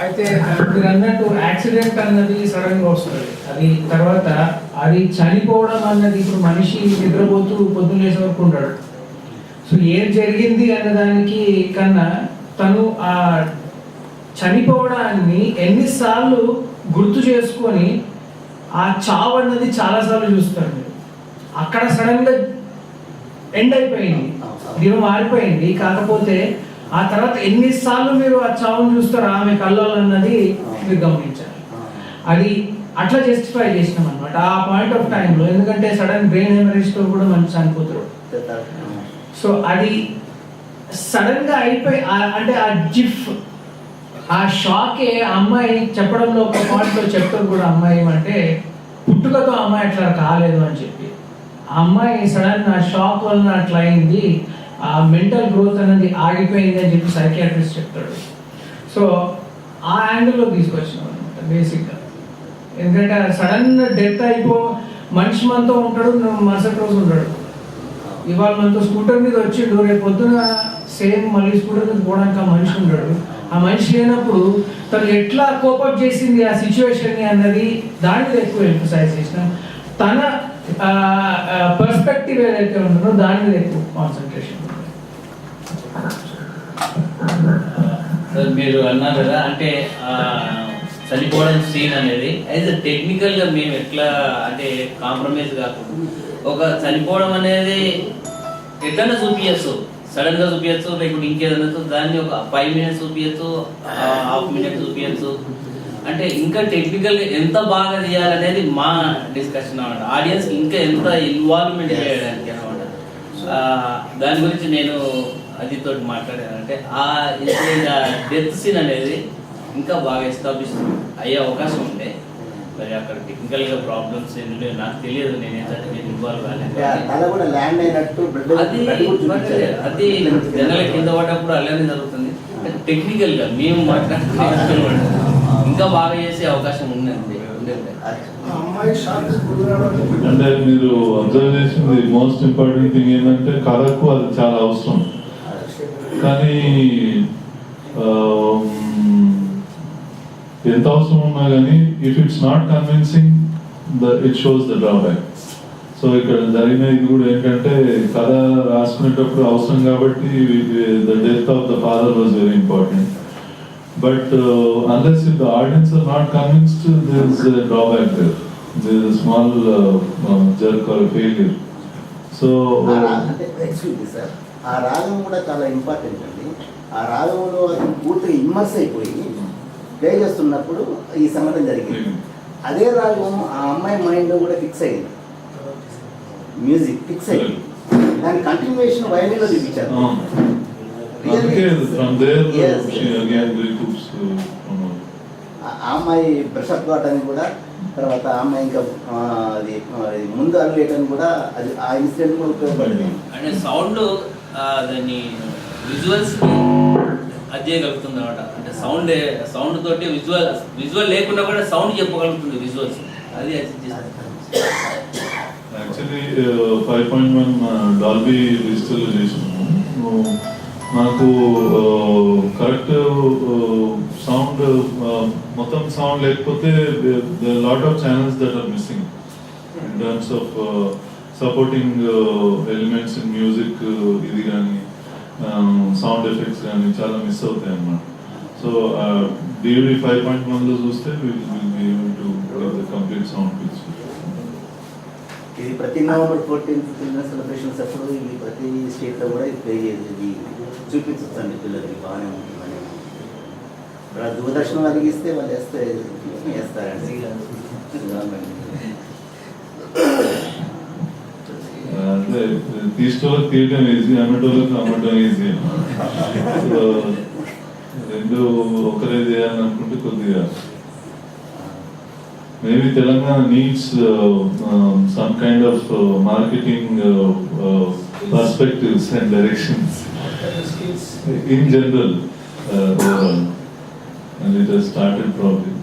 అయితే మీరు అన్నట్టు యాక్సిడెంట్ అన్నది సడన్ గా వస్తుంది, అది తర్వాత అది చనిపోవడం అన్నది ఇప్పుడు మనిషి నిద్రపోతూ పొద్దున్న లేసే వరకు ఉంటాడు. సో ఏం జరిగింది అన్నదానికి కన్నా తను ఆ చనిపోవడాన్ని ఎన్నిసార్లు గుర్తు చేసుకొని ఆ చావు అన్నది చాలాసార్లు చూస్తారు మీరు. అక్కడ సడన్ గా ఎండ్ అయిపోయింది, దినం మారిపోయింది. కాకపోతే ఆ తర్వాత ఎన్నిసార్లు మీరు ఆ చావును చూస్తారు ఆమె కళ్ళలో అన్నది మీరు గమనించాలి. అది అట్లా జస్టిఫై చేసినాం అనమాట ఆ పాయింట్ ఆఫ్ టైంలో. ఎందుకంటే సడన్ బ్రెయిన్ హెమరేజ్ తో కూడా మంచి చనిపోతారు. సో అది సడన్ గా అయిపోయి అంటే ఆ జిఫ్ ఆ షాకే అమ్మాయి చెప్పడంలో ఒక పాయింట్లో చెప్తారు కూడా అమ్మాయి అంటే పుట్టుకతో అమ్మాయి అట్లా కాలేదు అని చెప్పి. ఆ అమ్మాయి సడన్ ఆ షాక్ వలన అట్లా అయింది, ఆ మెంటల్ గ్రోత్ అనేది ఆగిపోయింది అని చెప్పి సైకియాట్రిస్ట్ చెప్తాడు. సో ఆ యాంగిల్లో తీసుకొచ్చినాం అనమాట బేసిక్గా. ఎందుకంటే సడన్ డెత్ మనిషి మనతో ఉంటాడు, మరుసటి రోజు ఉంటాడు. ఇవాళ మనతో స్కూటర్ మీద వచ్చిండు, రేపు పొద్దున సేమ్ మళ్ళీ స్కూటర్ మీద పోవడానికి ఆ మనిషి ఉంటాడు. ఆ మనిషి లేనప్పుడు తను ఎట్లా కోపప్ చేసింది ఆ సిచ్యువేషన్ని అన్నది దాని మీద ఎక్కువ ఎంఫసైజ్ చేసినాం. తన పర్స్పెక్టివ్ ఏదైతే ఉంటుందో దాని మీద ఎక్కువ కాన్సన్ట్రేషన్. మీరు అన్నారు కదా, అంటే చనిపోవడం సీన్ అనేది అయితే టెక్నికల్ గా మేము ఎట్లా అంటే కాంప్రమైజ్ కాకుండా ఒక చనిపోవడం అనేది ఎట్లన్నా చూపించచ్చు, సడన్ గా చూపించచ్చు, లేకుంటే ఇంకేదన్నా దాన్ని ఒక 5 minutes చూపించచ్చు, ½ minute చూపించచ్చు. అంటే ఇంకా టెక్నికల్ ఎంత బాగా తీయాలనేది మా డిస్కషన్ అనమాట. ఆడియన్స్ ఇంకా ఎంత ఇన్వాల్వ్మెంట్ చేయడానికి అనమాట. దాని గురించి నేను అదితో మాట్లాడాను. అంటే ఆ డెత్ సీన్ అనేది ఇంకా బాగా ఎస్టాబ్లిష్ అయ్యే అవకాశం ఉండే. మరి అక్కడ టెక్నికల్ గా ప్రాబ్లమ్స్ ఏంటంటే నాకు తెలియదు, నేనైతే ఇన్వాల్వ్ కాలేదు. అది జనాల కింద పడ్డప్పుడు అలానే జరుగుతుంది. టెక్నికల్ గా మేము మాట్లాడుతున్నాం ఇంకా బాగా చేసే అవకాశం ఉందండి. అంటే మీరు అబ్జర్వ్ చేసింది మోస్ట్ ఇంపార్టెంట్ థింగ్ ఏంటంటే కథకు అది చాలా అవసరం. కానీ ఎంత అవసరం ఉన్నా కానీ if it's not convincing it shows the drawback. So ఇక్కడ జరిగిన ఇది కూడా ఏంటంటే కథ రాసుకునేటప్పుడు అవసరం కాబట్టి the death of the father was very important. But unless if the audience are not convinced, there is a drawback there. There is a small jerk or a failure. So excuse me sir, ఆ రాగం కూడా చాలా important అండి. ఆ రాగంలో పూర్తిగా immerse అయిపోయి play చేస్తున్నప్పుడు ఈ సంఘటన జరిగింది. అదే రాగం ఆ అమ్మాయి మైండ్లో కూడా ఫిక్స్ అయ్యింది, మ్యూజిక్ ఫిక్స్ అయ్యింది. దాని కంటిన్యూషన్ వయలిన్లో చూపించారు. అమ్మాయి బ్రషప్ కావటానికి కూడా, తర్వాత అమ్మాయి ఇంకా అది ముందు అడుగుయటానికి కూడా అది ఆ ఇన్సిడెంట్ కూడా ఉపయోగపడింది. అంటే సౌండ్ దాన్ని విజువల్స్ అది చేయగలుగుతుంది అనమాట. అంటే సౌండ్ తోటి విజువల్ లేకుండా కూడా సౌండ్ చెప్పగలుగుతుంది విజువల్స్. అది యాక్చువల్లీ 5.1 డాల్బీ డిజిటల్ చేసినాము. నాకు కరెక్ట్ సౌండ్ మొత్తం సౌండ్ లేకపోతే lot of channels that are missing in terms of supporting elements in music. ఇది కానీ సౌండ్ ఎఫెక్ట్స్ కానీ చాలా మిస్ అవుతాయి అన్నమాట. సో DVD 5.1లో చూస్తే కంప్లీట్ సౌండ్ పిక్చర్. ఇది ప్రతి November 14th చిల్డ్రన్స్ సెలబ్రేషన్స్ అప్పుడు ఇది ప్రతి స్టేట్లో కూడా ఇది ప్లే చేసేది చూపించండి పిల్లలకి. బాగానే ఉంటుందని దూరదర్శనం కలిగిస్తే వాళ్ళు వేస్తారండి. అంటే తీసుకోవడం తీయడం ఈజీ, అమ్మటోళ్ళకి అమ్మటం ఈజీ. రెండు ఒకరే చేయాలని అనుకుంటే కొద్దిగా maybe Telangana needs some kind of marketing perspectives and directions in general overall, and it has started probably.